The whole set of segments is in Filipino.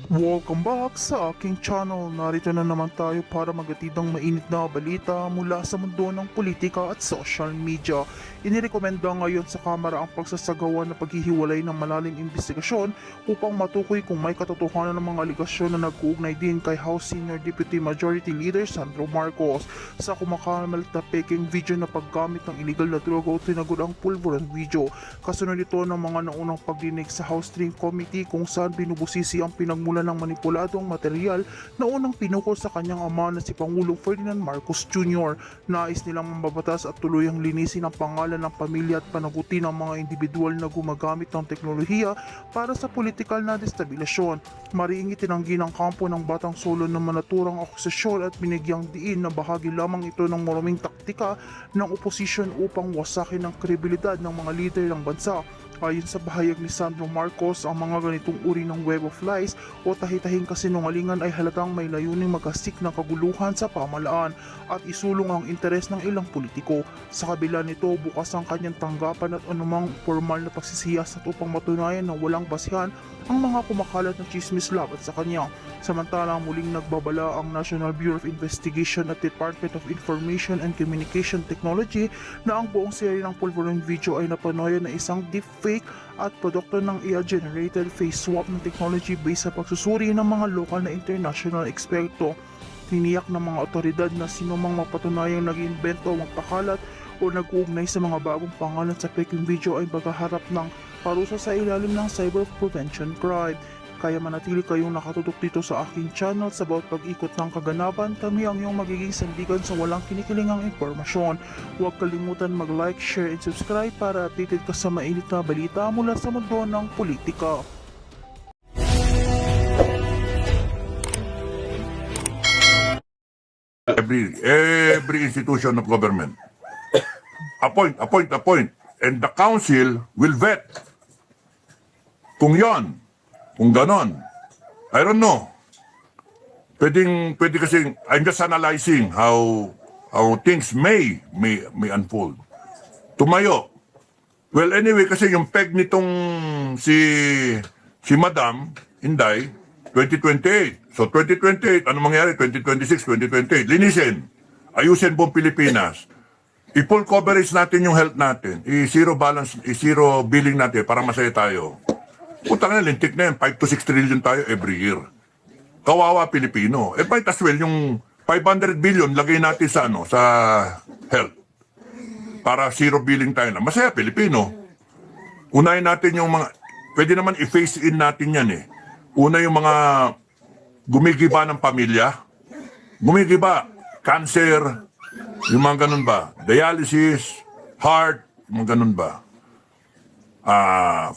Welcome back sa aking channel. Narito na naman tayo para magatid ng mainit na balita mula sa mundo ng politika at social media. Inirekomenda ngayon sa Kamara ang pagsasagawa ng paghihiwalay ng malalim investigasyon upang matukoy kung may katotohanan ng mga aligasyon na nag-uugnay din kay House Senior Deputy Majority Leader Sandro Marcos sa kumakalat na peking video na paggamit ng illegal na droga o tinagod ang pulveron video. Kasunod ito ng mga naunang pagdinig sa House String Committee kung saan binubusisi ang pinagmula ng manipuladong material na unang pinukol sa kanyang ama na si Pangulong Ferdinand Marcos Jr. Nais nilang mambabatas at tuluyang linisin ang pangalan ng pamilya at panagutin ang mga individual na gumagamit ng teknolohiya para sa politikal na destabilasyon. Mariing itinanggi ng kampo ng Batang Solo na manaturang akusasyon at binigyang diin na bahagi lamang ito ng maruming taktika ng oposisyon upang wasakin ang kredibilidad ng mga leader ng bansa. Ayon sa bahayag ni Sandro Marcos, ang mga ganitong uri ng web of lies o tahi-tahing kasinungalingan ay halatang may layuning magasik ng kaguluhan sa pamalaan at isulong ang interes ng ilang politiko. Sa kabila nito, bukas ang kanyang tanggapan at anumang formal na pagsisiyasat upang matunayan na walang basihan ang mga kumakalat na chismis laban sa kanya. Samantalang muling nagbabala ang National Bureau of Investigation at Department of Information and Communication Technology na ang buong serye ng pulveron video ay napanoyan na isang deepfake at produkto ng AI-generated face swap ng technology based sa pagsusuri ng mga lokal na international eksperto. Tiniyak ng mga otoridad na sinumang mapatunayang nag-iimbento o magpakalat o nag-uugnay sa mga bagong pangalan sa peking video ay maghaharap ng parusa sa ilalim ng Cyber Prevention Crime. Kaya manatili kayong nakatutok dito sa aking channel sa bawat pag-ikot ng kaganapan. Kami ang iyong magiging sandigan sa walang kinikilingang impormasyon. Huwag kalimutan mag-like, share, and subscribe para updated ka sa mainit na balita mula sa mundo ng politika. Every institution of government. Appoint. And the council will vet. Kung yon, kung ganon. I don't know. Pwede kasi, I'm just analyzing how things may unfold. Tumayo. Well, anyway, kasi yung peg nitong si Madam Inday, 2028. So 2028, ano mangyari? 2026, 2028. Linisin. Ayusin buong Pilipinas. I-full coverage natin yung health natin. I-zero balance, i-zero billing natin para masaya tayo. Putang na, lintik na yan. 5 to 6 trillion tayo every year. Kawawa Pilipino. Might as well, yung 500 billion, lagay natin sa, sa health. Para zero billing tayo na. Masaya Pilipino. Unahin natin yung mga, pwede naman i-face in natin yan eh. Una yung mga gumigiba ng pamilya. Gumigiba. Cancer. Yung mga ganun ba? Dialysis. Heart. Yung mga ganun ba?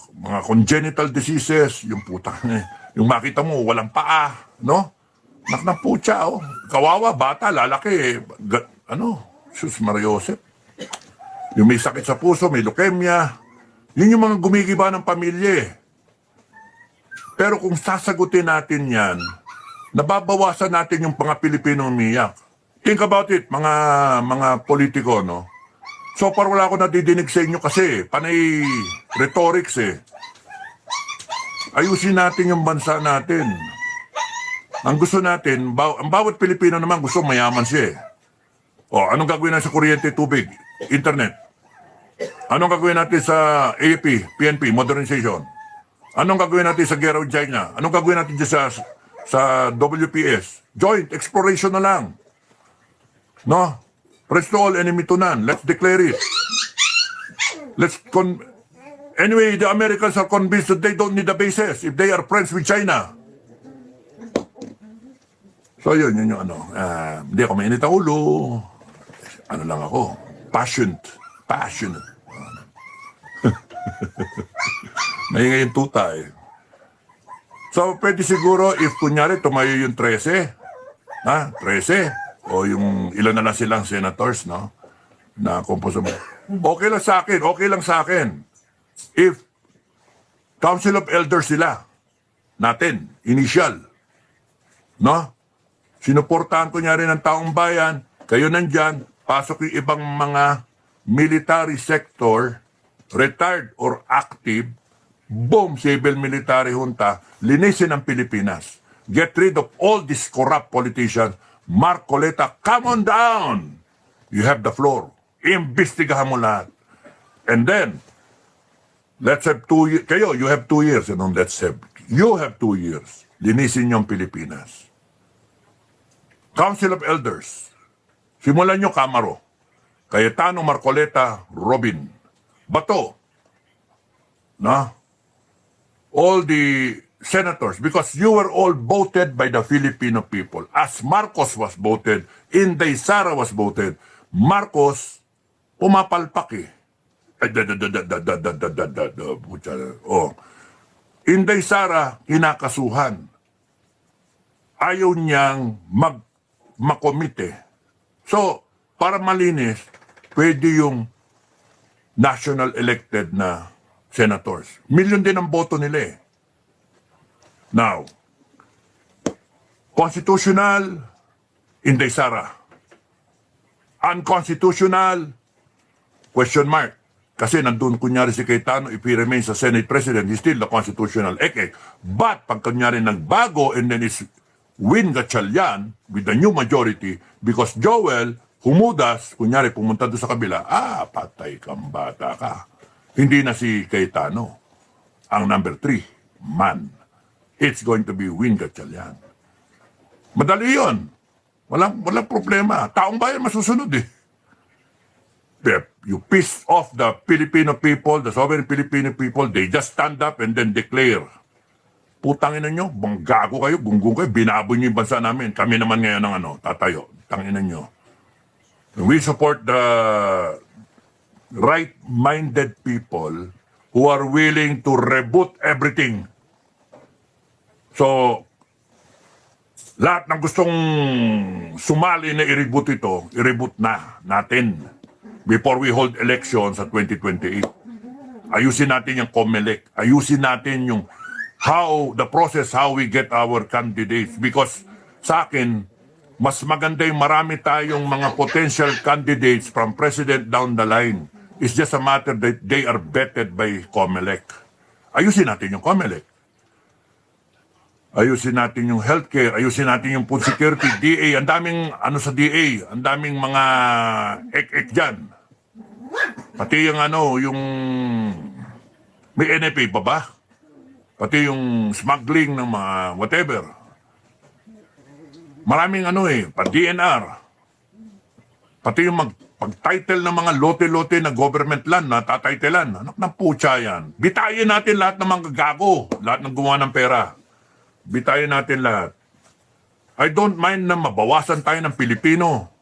Mga congenital diseases, yung putang, yung makita mo, walang paa, no? Naknaputya, oh. Kawawa, bata, lalaki, Sus Mariosep. Yung may sakit sa puso, may leukemia. Yun yung mga gumigiba ng pamilya, eh. Pero kung sasagutin natin yan, nababawasan natin yung mga Pilipino umiyak. Think about it, mga politiko, no? So far wala ako nadidinig sa inyo kasi panay rhetorics eh. Ayusin natin yung bansa natin. Ang gusto natin, ang bawat Pilipino naman gusto mayaman siya eh. O, anong gagawin natin sa kuryente, tubig, internet? Anong gagawin natin sa AFP, PNP, modernization? Anong gagawin natin sa Gera China? Anong gagawin natin dyan sa WPS? Joint exploration na lang. No? Press to all, enemy to none. Let's declare it. Anyway, the Americans are convinced that they don't need the bases if they are friends with China. So yun yung ano. Hindi ako mainit ang ulo. Ano lang ako. Passionate. Maingay yung tuta eh. So pwede siguro if kunyari tumayo yung 13. 13. O yung ilan na lang silang senators, no? Na komposo mo. Okay lang sa akin. If Council of Elders sila, natin, initial, no? Sinuportahan ko niya rin ng taong bayan, kayo nandyan, pasok yung ibang mga military sector, retired or active, boom, civil military junta, linisin ang Pilipinas. Get rid of all these corrupt politicians. Mark Coleta, come on down. You have the floor. Imbestigahan mo lahat. And then, let's have 2 years. Kayo, you have 2 years. And you have 2 years. Linisin niyo ang Pilipinas. Council of Elders. Simulan niyo Kamaro. Cayetano, Marcoleta, Robin. Bato. Na? All the senators, because you were all voted by the Filipino people. As Marcos was voted, Inday Sara was voted. Marcos, pumapalpak eh. Oh. Inday Sara, kinakasuhan. Ayaw niyang makomite. So, para malinis, pwede yung national elected na senators. Milyon din ang boto nila eh. Now, constitutional, Inday Sara. Unconstitutional, question mark. Kasi nandun kunyari si Cayetano, if he remains a Senate President, he's still the constitutional ek-ek. But pag kunyari nagbago and then is win Gatchalian with the new majority, because Joel, humudas, kunyari pumunta doon sa kabila, patay kang bata ka. Hindi na si Cayetano ang number 3, man. It's going to be Win Gatchalian. Madali yun. Walang problema. Taong bayan masusunod eh. You piss off the Filipino people, the sovereign Filipino people, they just stand up and then declare. Putangin nyo, banggago kayo, gunggong kayo, binaboy nyo yung bansa namin. Kami naman ngayon ng tatayo. Tangin nyo. We support the right-minded people who are willing to reboot everything. So, lahat ng gustong sumali na i-reboot ito, i-reboot na natin before we hold elections sa 2028. Ayusin natin yung COMELEC. Ayusin natin yung the process, how we get our candidates. Because sa akin, mas maganda yung marami tayong mga potential candidates from president down the line. It's just a matter that they are vetted by COMELEC. Ayusin natin yung COMELEC. Ayusin natin yung healthcare, ayusin natin yung food security, DA, ang daming sa DA, ang daming mga ek-ek dyan. Pati yung yung may NFA pa ba? Pati yung smuggling ng mga whatever. Maraming pati DNR. Pati yung pag-title ng mga lote-lote na government land na tatitlean. Anak ng putya yan. Bitayin natin lahat ng mga gago, lahat ng gumawa ng pera. Bitayin natin lahat. I don't mind na mabawasan tayo ng Pilipino.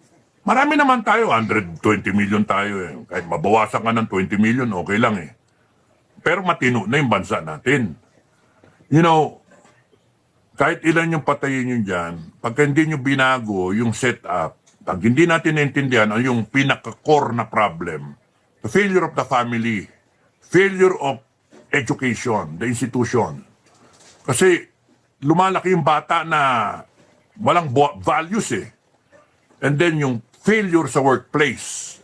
Marami naman tayo, 120 million tayo eh. Kahit mabawasan ka ng 20 million, okay lang eh. Pero matino na yung bansa natin. You know, kahit ilan yung patayin nyo dyan, pagka hindi nyo binago yung setup, pag hindi natin naintindihan ang yung pinaka-core na problem, the failure of the family, failure of education, the institution. Kasi lumalaki yung bata na walang values eh. And then yung failure sa workplace.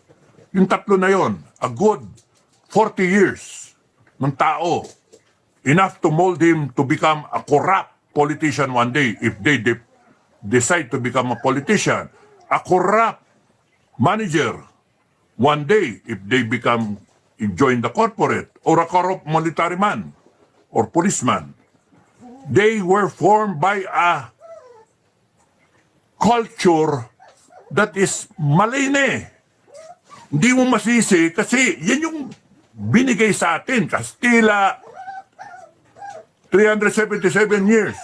Yung tatlo na yon, a good 40 years ng tao, enough to mold him to become a corrupt politician one day if they decide to become a politician. A corrupt manager one day if they join the corporate, or a corrupt military man or policeman. They were formed by a culture that is maline. Hindi mo masisi kasi yan yung binigay sa atin. Kastila, 377 years.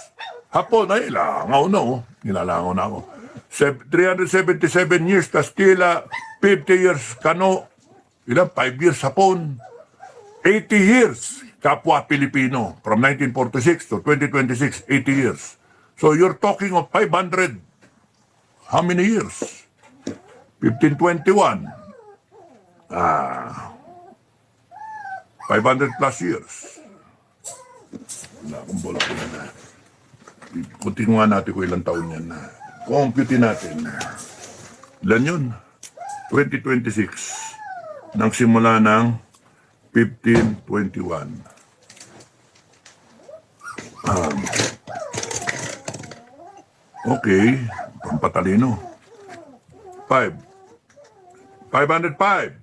Hapon, ay, langaw na oh. Nilalangaw na ako. 377 years Kastila, 50 years Kano, 5 years Hapon, 80 years kapwa Pilipino from 1946 to 2026, 80 years. So you're talking of 500, how many years? 1521. 500 plus years. Wala akong bola ko na. Kuntingan natin kung ilang taon yan na. Compute natin. Ilan yun? 2026. Nang simula ng 1521. Okay, pampatalino. 505.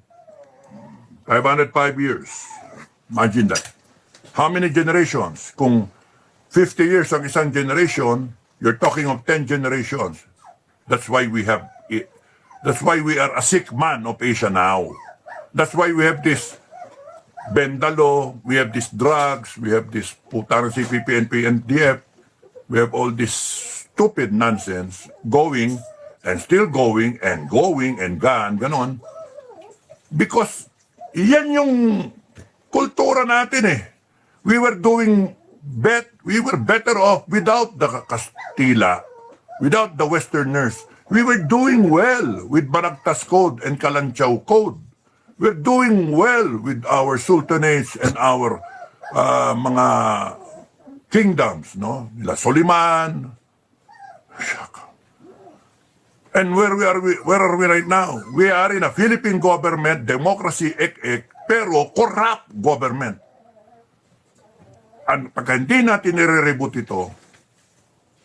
505 years. Imagine that. How many generations? Kung 50 years ang isang generation, you're talking of 10 generations. That's why we have it. That's why we are a sick man of Asia now. That's why we have this Bendalo, we have these drugs, we have this putang CPP, NP, NDF, we have all this stupid nonsense going and still going and gone, ganon. Because yan yung kultura natin eh. We were better off without the Kastila, without the Westerners. We were doing well with Balagtas Code and Kalanchaw Code. We're doing well with our sultanates and our mga kingdoms, no? Nila Soliman. And where are we right now? We are in a Philippine government, democracy, pero corrupt government. And pagka hindi natin nire-reboot ito,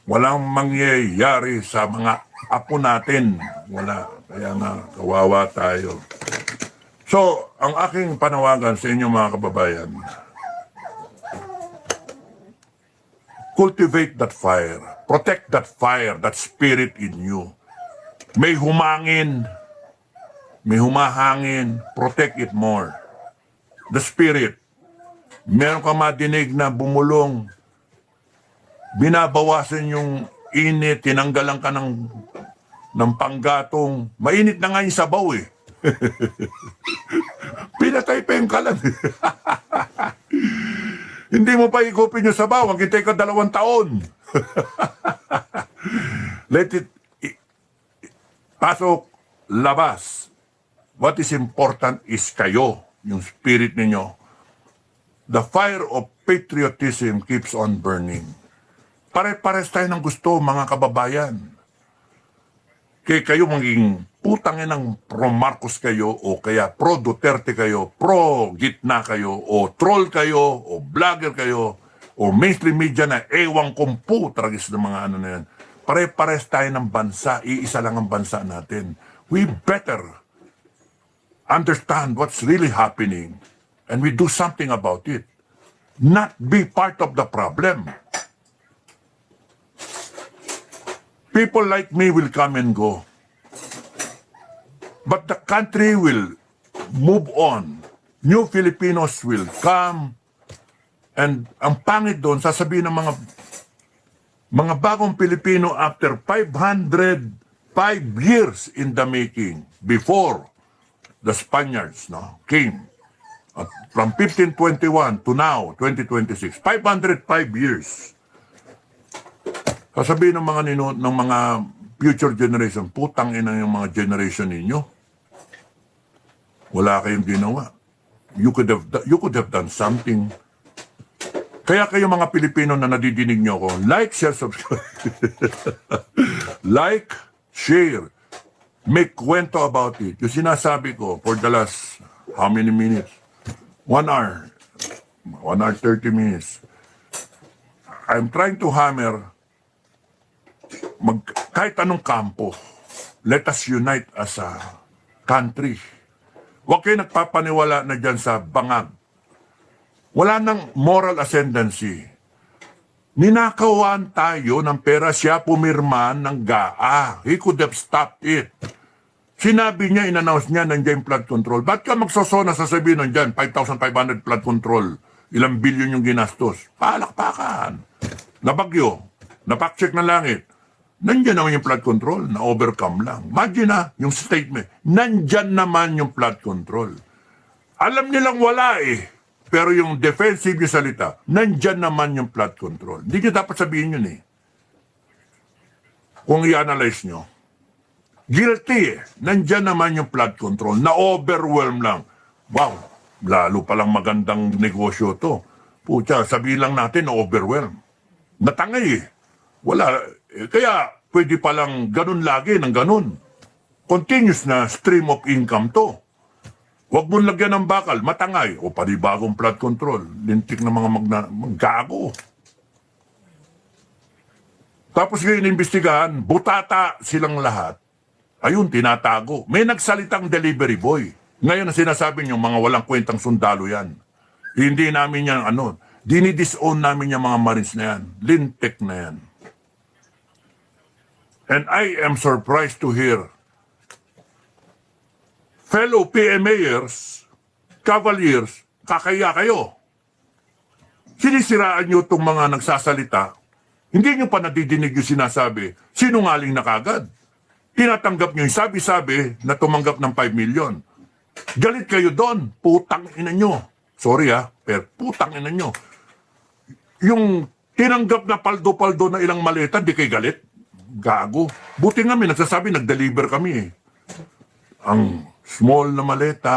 walang mangyayari sa mga apo natin. Wala. Kaya nga, kawawa tayo. So, ang aking panawagan sa inyo mga kababayan, cultivate that fire. Protect that fire, that spirit in you. May humangin, may humahangin, protect it more. The spirit. Meron ka madinig na bumulong, binabawasan yung init, tinanggalan ka ng panggatong, mainit na nga yung sabaw eh. Pinatay pa yung kalan. Hindi mo pa ikupin yung sabaw, maghintay ka 2 taon. Let it pasok, labas. What is important is kayo, yung spirit ninyo. The fire of patriotism keeps on burning. Pare-pares tayo ng gusto, mga kababayan. Kaya kayo maging putangin ng pro-Marcos kayo, o kaya pro-Duterte kayo, pro-gitna kayo, o troll kayo, o vlogger kayo, o mainstream media na ewang kumpu, tragis ng mga ano na yan. Pare-pares tayo ng bansa, iisa lang ang bansa natin. We better understand what's really happening and we do something about it. Not be part of the problem. People like me will come and go. But the country will move on. New Filipinos will come. And ang pangit doon, sasabihin ng mga bagong Pilipino after 505 years in the making before the Spaniards came. From 1521 to now, 2026. 505 years. Sasabihin ng mga future generation, putang ina yung mga generation ninyo. Wala kayong ginawa. You could have done something. Kaya kayo mga Pilipino na nadidinig nyo ko, like, share, subscribe. Like, share. Make kwento about it. Yung sinasabi ko for the last, how many minutes? 1 hour. 1 hour, 30 minutes. I'm trying to hammer kahit anong kampo. Let us unite as a country. Huwag kayo nagpapaniwala na dyan sa bangag. Wala nang moral ascendancy. Ninakawan tayo ng pera, siya pumirma ng GAA. He could have stopped it. Sinabi niya, in-announce niya, nandiyan yung flood control. Ba't ka magsosona sasabihin nandiyan, 5,500 flood control, ilang bilyon yung ginastos? Palakpakan. Nabagyo, napak-check ng langit. Nandiyan naman yung flood control, na-overcome lang. Imagine na, yung statement, nandiyan naman yung flood control. Alam nilang wala eh. Pero yung defensive yung salita, nandiyan naman yung flood control. Hindi nyo dapat sabihin yun eh. Kung i-analyze nyo. Guilty eh. Nandiyan naman yung flood control. Na-overwhelm lang. Wow, lalo palang magandang negosyo to. Pucha, sabihin lang natin na-overwhelm. Natangay eh. Wala. Kaya pwede palang ganun lagi ng ganun. Continuous na stream of income to. Huwag mong lagyan ng bakal, matangay. O panibagong flood control. Lintik na mga maggago. Tapos ngayon inimbestigahan, butata silang lahat. Ayun, tinatago. May nagsalitang delivery boy. Ngayon na sinasabi niyo, mga walang kwentang sundalo yan. Hindi namin yan, dinidisown namin yung mga Marines na yan. Lintek na yan. And I am surprised to hear fellow PMAers, Cavaliers, kakaya kayo. Sinisiraan nyo itong mga nagsasalita. Hindi nyo pa nadidinig yung sinasabi. Sinungaling na kagad. Tinatanggap nyo yung sabi-sabi na tumanggap ng 5 million. Galit kayo doon. Putang ina nyo. Sorry pero putang ina nyo. Yung tinanggap na paldo-paldo na ilang maleta, di kayo galit? Gago. Buti nga may nagsasabi, nag-deliver kami. Ang small na maleta,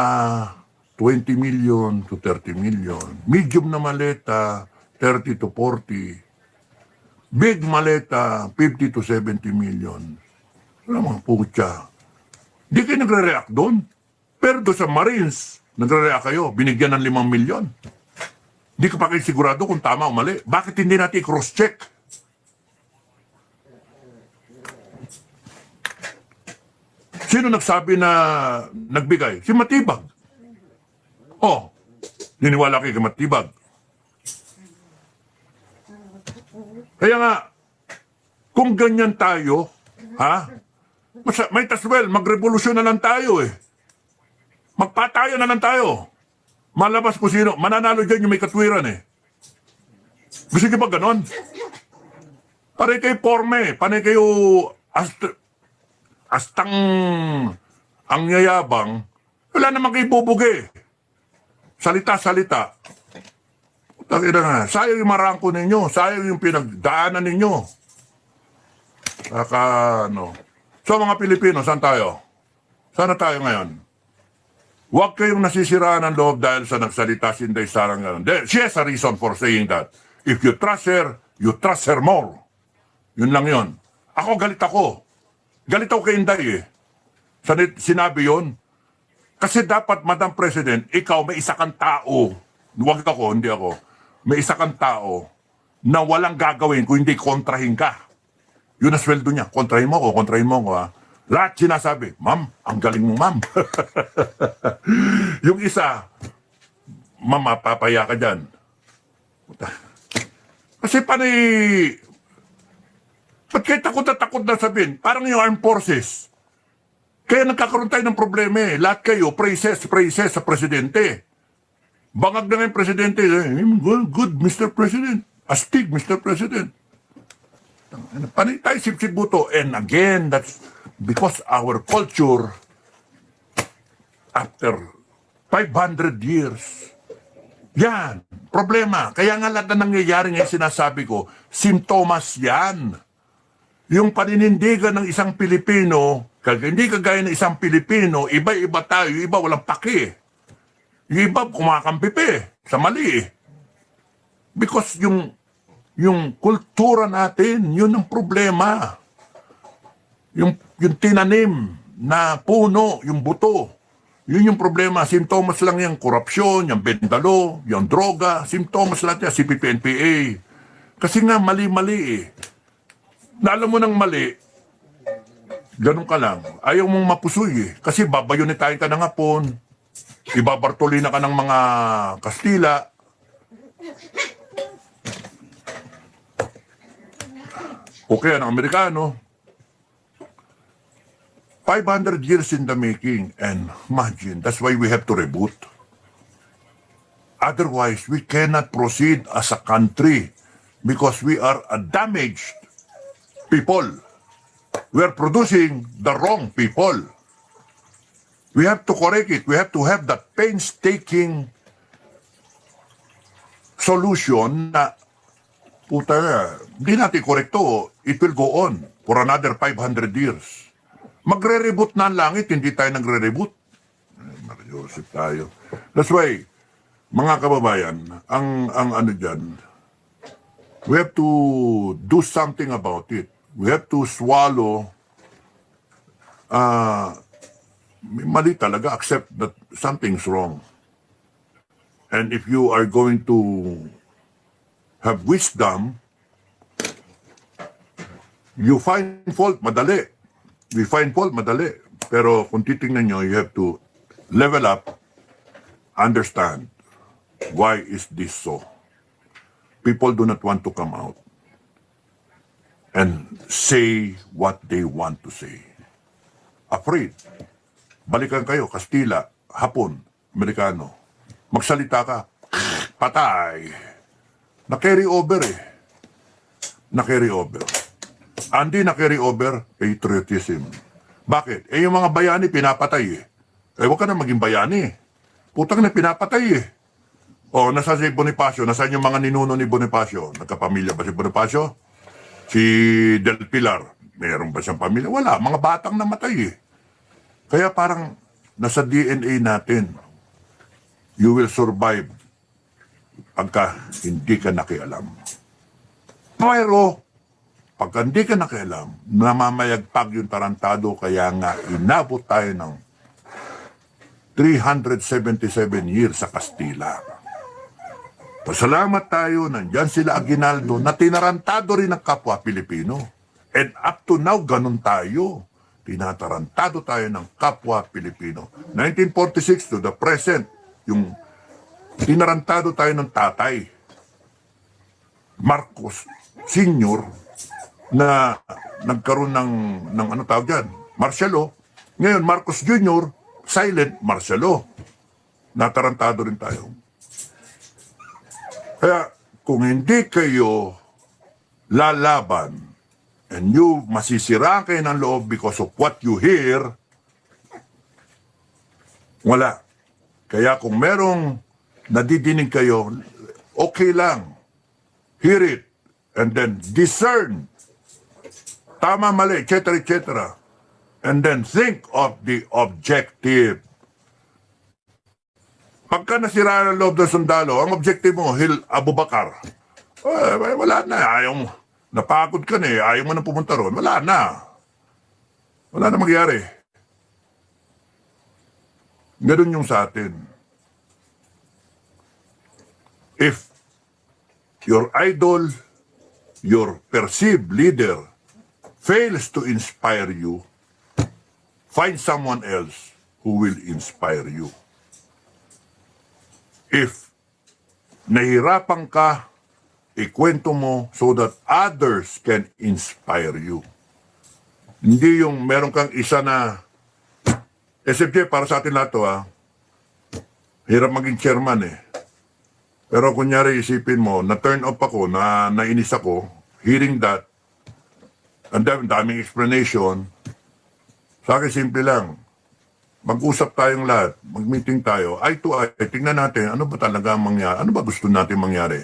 20 million to 30 million. Medium na maleta, 30 to 40. Big maleta, 50 to 70 million. Wala mga putya. Di kayo nagre-react doon. Pero doon sa Marines, nagre-react kayo, binigyan ng 5 million. Di ka pa kayo sigurado kung tama o mali. Bakit hindi natin cross-check? Sino nagsabi na nagbigay? Si Matibag. Oh, niniwala kayo kay Matibag. Kaya nga, kung ganyan tayo, may taswel, magrevolusyon na lang tayo Magpatayo na lang tayo. Malabas ko sino, mananalo dyan yung may katwiran Gusto niyo ba ganon? Panay kayo porme, panay kayo astang ang yayabang, wala naman kayo bubugi. Salita-salita. Sayang yung marangko ninyo, sayang yung pinagdaanan ninyo. So mga Pilipino, saan tayo? Sana tayo ngayon? Huwag kayong nasisiraan ng loob dahil sa nagsalita si Inday Sara ngayon. She has a reason for saying that. If you trust her, you trust her more. Yun lang yun. Ako, galit ako. Galit ako kay Inday Sinabi yun. Kasi dapat, Madam President, ikaw may isa kang tao. Huwag ako, hindi ako. May isa kang tao na walang gagawin kung hindi kontrahin ka. Yun ang sweldo niya. Kontrahin mo ako Lahat sinasabi, ma'am, ang galing mo, ma'am. Yung isa, ma'am, mapapaya ka dyan. Kasi ba't kayo takot na sabihin? Parang yung armed forces. Kaya nagkakaroon tayo ng problema Lahat kayo, praises sa presidente. Bangag na nga yung presidente. Good, Mr. President. Astig, Mr. President. Panay tayo sip-sibuto. And again, that's because our culture, after 500 years, yan, problema. Kaya nga lahat na nangyayari ngayon sinasabi ko, simptomas yan. Yung paninindigan ng isang Pilipino, hindi kagaya ng isang Pilipino, iba-iba tayo, iba walang paki. Yung iba kumakampi sa mali Because yung kultura natin, yun ang problema. Yung tinanim na puno, yung buto, yun yung problema. Simptomas lang yung korupsyon, yung bendalo, yung droga, simptomas lahat yan, CPP-NPA. Kasi nga, mali-mali Alam mo ng mali, ganun ka lang. Ayaw mong mapusoy Kasi babayonetahin ka ng Hapon, ibabartolina ka ng mga Kastila. O kaya ng Amerikano. 500 years in the making, and imagine, that's why we have to reboot. Otherwise, we cannot proceed as a country because we are a damaged people. We are producing the wrong people. We have to correct it. We have to have that painstaking solution na, hindi natin korekto, it will go on for another 500 years. Magre-reboot na ang langit, hindi tayo nagre-reboot. Mariusip tayo. That's why, mga kababayan, ang ano dyan, we have to do something about it. We have to swallow, mali talaga, accept that something's wrong. And if you are going to have wisdom, You find fault, madali. We find fault, madali. Pero kung titingnan nyo, you have to level up, understand, why is this so? People do not want to come out and say what they want to say. Afraid. Balikan kayo, Kastila, Hapon, Amerikano. Magsalita ka, patay. Na-carry over eh. Na-carry over. Hindi na-carry over, patriotism. Bakit? Yung mga bayani pinapatay eh. Huwag ka na maging bayani. Putang na pinapatay eh. Nasa si Bonifacio, nasaan yung mga ninuno ni Bonifacio? Nagkapamilya ba si Bonifacio? Si Del Pilar, mayroon ba siyang pamilya? Wala, mga batang namatay eh. Kaya parang nasa DNA natin, you will survive pagka hindi ka nakialam. Pero, pagka hindi ka nakialam, namamayagpag yung tarantado, kaya nga inabot tayo ng 377 years sa Kastila. Pasalamat tayo, nandyan sila Aguinaldo, na tinarantado rin ng kapwa Pilipino. And up to now, ganun tayo. Tinatarantado tayo ng kapwa Pilipino. 1946 to the present, yung tinarantado tayo ng tatay. Marcos Sr. na nagkaroon ng ano tawag dyan, martial law. Ngayon, Marcos Jr., silent martial law. Natarantado rin tayo. Kaya, kung hindi kayo lalaban and you masisira kayo ng loob because of what you hear, wala. Kaya kung merong nadidinig kayo, okay lang. Hear it and then discern. Tama, mali, etc., etc. And then think of the objective. Pagka nasira ng loob ng sundalo, ang objective mo, Hil Abubakar. Wala na. Ayaw mo. Napagod ka na eh. Ayaw mo na pumunta ron. Wala na. Wala na magyari. Ganun yung sa atin. If your idol, your perceived leader, fails to inspire you, find someone else who will inspire you. If nahirapan ka, ikwento mo so that others can inspire you. Hindi yung meron kang isa na, SFJ, para sa atin lahat to hirap maging chairman eh. Pero kunyari isipin mo, na-turn off ako, nainis ako, hearing that, and daming explanation, sa akin simple lang, mag-usap tayong lahat, mag-meeting tayo, eye to eye, tingnan natin, ano ba talaga ang mangyari, ano ba gusto natin mangyari?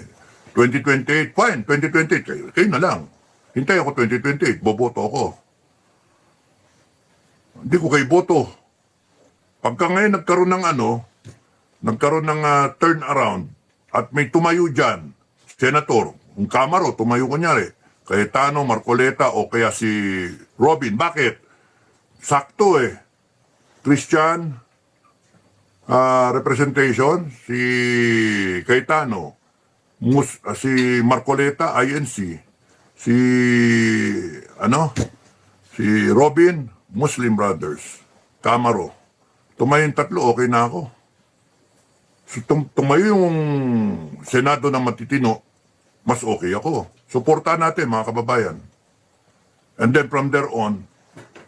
2028, fine, 2028, kayo na lang. Hintay ako 2028, boboto ako. Hindi ko kayo boto. Pagka ngayon nagkaroon ng turnaround, at may tumayo dyan, senator, kung Kamaro, tumayo kunyari, Cayetano, Marcoleta, o kaya si Robin, bakit? Sakto eh. Christian, representation, si Cayetano, si Marcoleta, INC, si Robin, Muslim Brothers, Kamaro. Tumayo yung tatlo, okay na ako. So, tumayo yung Senado ng matitino, mas okay ako. Suportahan natin mga kababayan. And then from there on,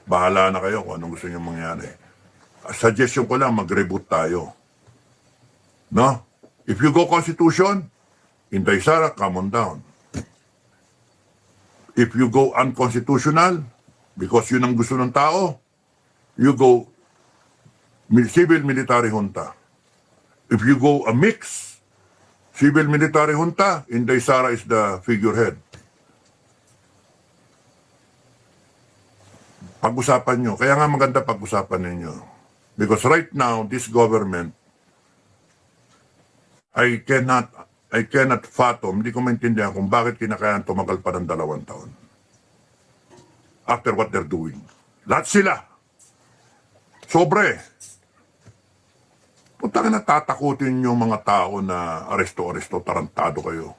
bahala na kayo kung anong gusto niyo mangyari. Suggestion ko lang, mag-reboot tayo. No? If you go Constitution, Inday Sara, come on down. If you go unconstitutional, because yun ang gusto ng tao, you go civil-military junta. If you go a mix, civil-military junta, Inday Sara is the figurehead. Pag-usapan nyo. Kaya nga maganda pag-usapan ninyo. Because right now, this government, I cannot fathom, hindi ko maintindihan kung bakit kinakailangan tumagal pa ng 2 taon. After what they're doing. Lahat sila. Sobre. Punta ka na tatakutin yung mga tao na aresto-aresto, tarantado kayo.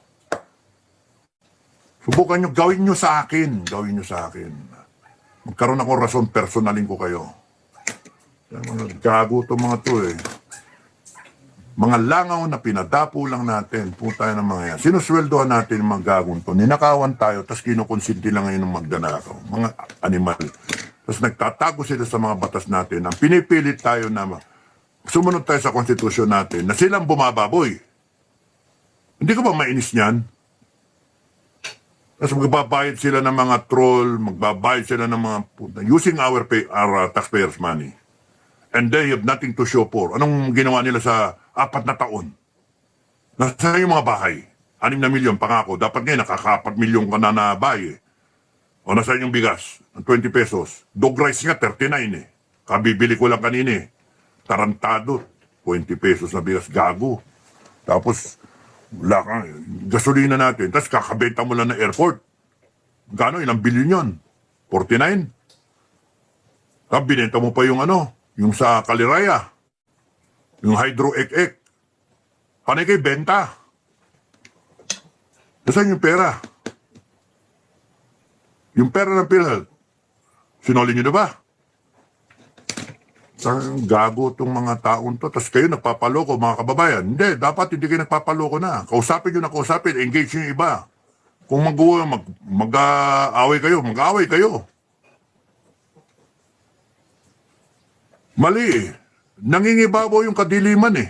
Subukan nyo, gawin nyo sa akin. Gawin nyo sa akin. Magkaroon ako rason, personalin ko kayo. Mga gago itong mga to eh. Mga langaw na pinadapo lang natin. Puta ng mga yan. Sinusweldohan natin yung mga gagong to. Ninakawan tayo, tapos kinukonsinti lang ngayon ng magdanakaw. Mga animal. Tapos nagtatago sila sa mga batas natin. Ang pinipilit tayo na sumunod tayo sa konstitusyon natin na silang bumababoy. Hindi ko ba mainis niyan? Tapos magbabayad sila ng mga troll, magbabayad sila ng mga puta, using our taxpayers' money. And they have nothing to show for. Anong ginawa nila sa 4 na taon? Nasa yung mga bahay? 6 na milyon, pangako. Dapat ngayon, nakaka-4 milyon ka na na bahay eh. O nasa yung bigas? 20 pesos. Dog rice nga, 39 eh. Kabibili ko lang kanina eh. Tarantado. 20 pesos na bigas. Gago. Tapos, wala ka, gasolina natin. Tapos kakabenta mo lang na airport. Gano? Ilang bilyon yun? 49? Tapos binenta mo pa yung yung sa Kaliraya. Yung hydro-ek-ek. Panay kayo benta. Nasaan yung pera? Yung pera ng PhilHealth, sinoli nyo na ba? Saan gago itong mga taon to? Tapos kayo nagpapaloko, mga kababayan. Hindi, dapat hindi kayo nagpapaloko na. Kausapin nyo na kausapin, engage yung iba. Kung mag-aaway kayo, mag-aaway kayo. Mali eh. Nangingibabaw yung kadiliman eh.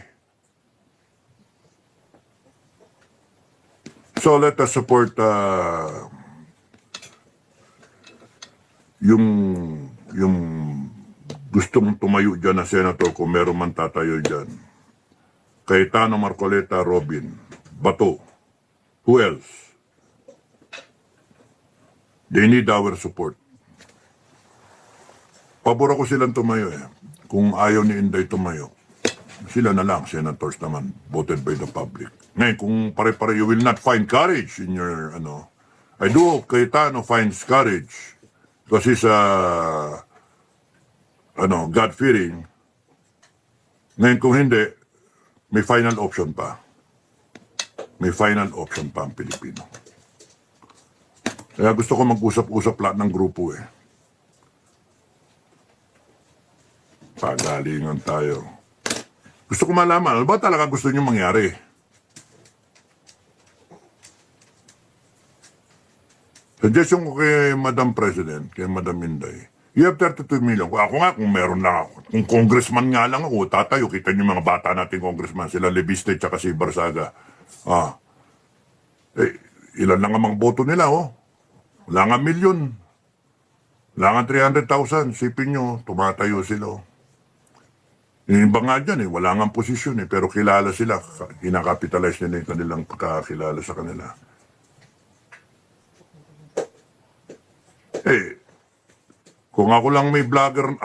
So let us support yung gustong tumayo dyan na senator kung meron man tatayo dyan. Cayetano Marcoleta, Robin, Bato. Who else? They need our support. Pabor ako silang tumayo eh. Kung ayaw ni Inday tumayo, sila na lang, senators naman, voted by the public. Ngayon, kung pare-pare, you will not find courage in your, I do hope Cayetano finds courage because he's God-fearing. Ngayon, kung hindi, may final option pa. May final option pa ang Pilipino. Kaya gusto ko mag-usap-usap lahat ng grupo eh. Pagalingan tayo. Gusto ko malaman, ano ba talaga gusto nyo mangyari? Suggestion ko kay Madam President, kay Madam Inday, you have 32 million. Ako nga, kung meron lang ako, kung congressman nga lang ako, tatayo, kita nyo mga bata natin congressman, sila Lebiste tsaka si Barsaga. Ilan lang ang mga boto nila, oh. Wala nga milyon. Wala nga 300,000. Sipin nyo, tumatayo sila, oh. Yung iba nga dyan wala nga posisyon pero kilala sila, kinakapitalize nila yung kanilang pagkakilala sa kanila. Kung ako lang may vlogger,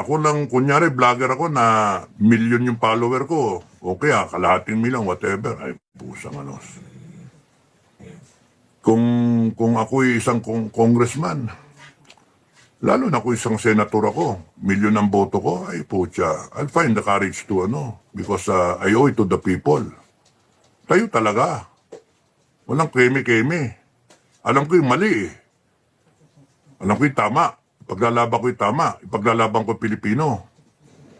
kunyari vlogger ako na milyon yung follower ko, okay kalahating milyon, whatever, ay pusang Kung ako'y isang congressman, lalo na kung isang senator ako, milyon ang boto ko, ay putya, I'll find the courage to because I owe it to the people. Tayo talaga. Walang keme-keme. Alam ko yung mali eh. Alam ko yung tama. Ipaglalaban ko yung tama. Ipaglalaban ko yung Pilipino.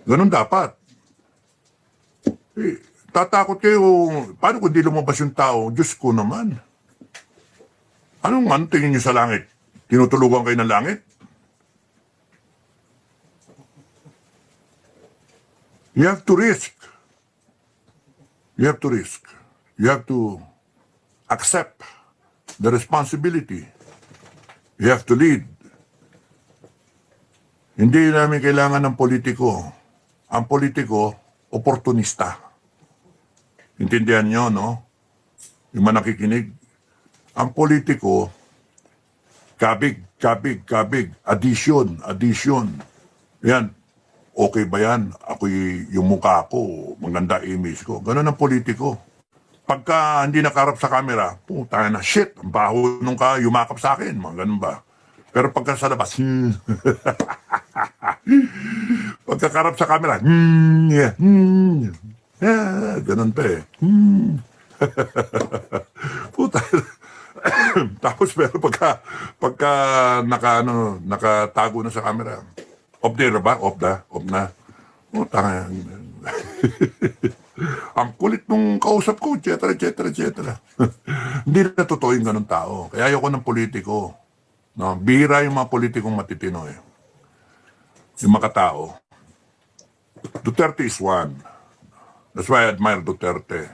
Ganun dapat. Tatakot kayo, paano kung di lumabas yung tao? Diyos ko naman. Anong tingin nyo sa langit? Tinutulugan kayo ng langit? You have to risk. You have to risk. You have to accept the responsibility. You have to lead. Hindi namin kailangan ng politiko. Ang politiko, oportunista. Intindihan nyo, no? Yung manakikinig. Ang politiko, kabig. Addition. Yan. Okay ba yan? Yung mukha ko, maganda image ko. Ganun ang politiko. Pagka hindi nakarap sa camera, puta na, shit, ang baho nung yumakap sa akin. Mga ganun ba? Pero pagka sa labas, pagkakarap sa camera, ganun pa eh. Puta, Tapos pero pagka nakatago na sa camera, off there ba? Off na. Oh, tanga. Ang kulit nung kausap ko, etc., etc., etc. Hindi na totoo yung ganun tao. Kaya ayoko ng politiko. No? Bihira yung mga politikong matitino eh. Yung mga tao. Duterte is one. That's why I admire Duterte.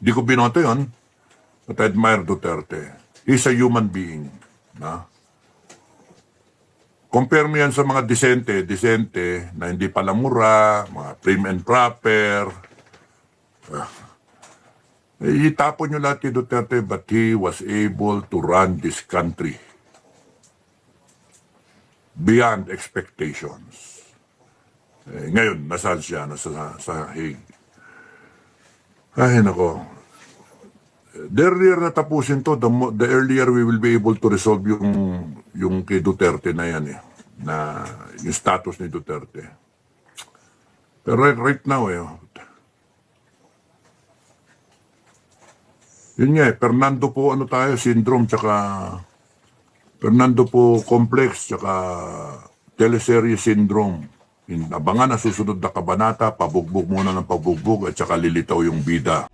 Hindi ko binoto yun, but I admire Duterte. He's a human being. No? Compare mo yan sa mga disente na hindi pala mura, mga prim and proper. Itapon nyo lahat kay Duterte, but he was able to run this country beyond expectations. Ngayon, nasaan siya? Sa Hague. Ay, nako. The earlier natapusin to, the earlier we will be able to resolve yung kay Duterte na yan eh. Na yung status ni Duterte. Pero right now yun nga Fernando po syndrome tsaka Fernando po complex tsaka teleserye syndrome. Abangan na susunod na kabanata, pabugbog muna ng pabugbog at tsaka lilitaw yung bida.